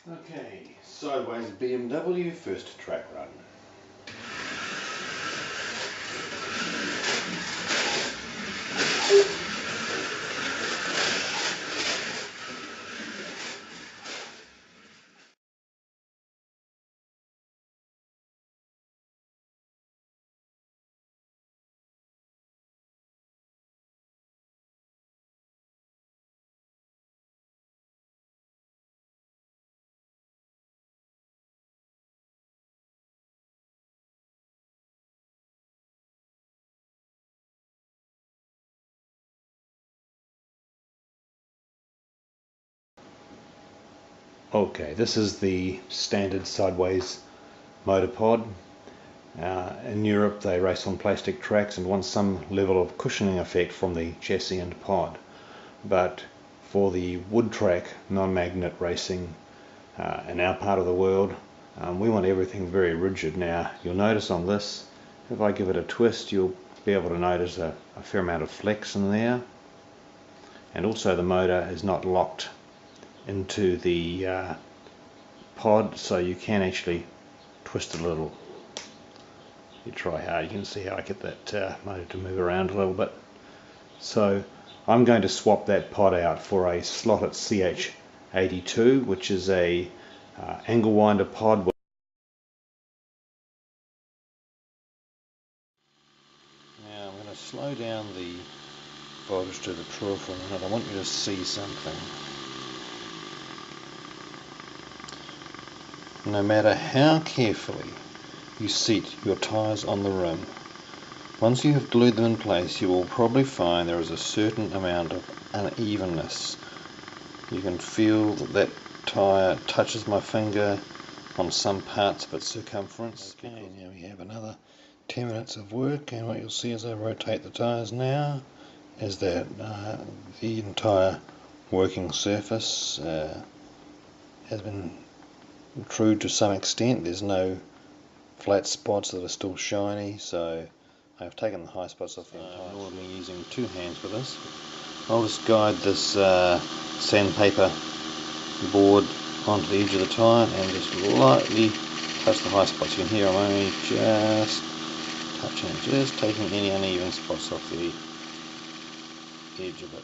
Okay, sideways BMW first track run. Okay, this is the standard sideways motor pod. In Europe they race on plastic tracks and want some level of cushioning effect from the chassis and pod. But for the wood track non-magnet racing in our part of the world, we want everything very rigid. Now you'll notice on this, if I give it a twist, you'll be able to notice a fair amount of flex in there, and also the motor is not locked into the pod, so you can actually twist it a little. You try hard, you can see how I get that motor to move around a little bit. So I'm going to swap that pod out for a slotted CH82, which is a angle winder pod. Now I'm going to slow down the voltage to the true for a minute. I want you to see something. No matter how carefully you seat your tyres on the rim, once you have glued them in place, you will probably find there is a certain amount of unevenness. You can feel that tyre touches my finger on some parts of its circumference. Okay, now we have another 10 minutes of work, and what you'll see as I rotate the tyres now is that the entire working surface has been true to some extent. There's no flat spots that are still shiny, so I've taken the high spots off the entire. I'm normally using two hands for this. I'll just guide this sandpaper board onto the edge of the tyre and just lightly touch the high spots. You can hear I'm only just touching, just taking any uneven spots off the edge of it.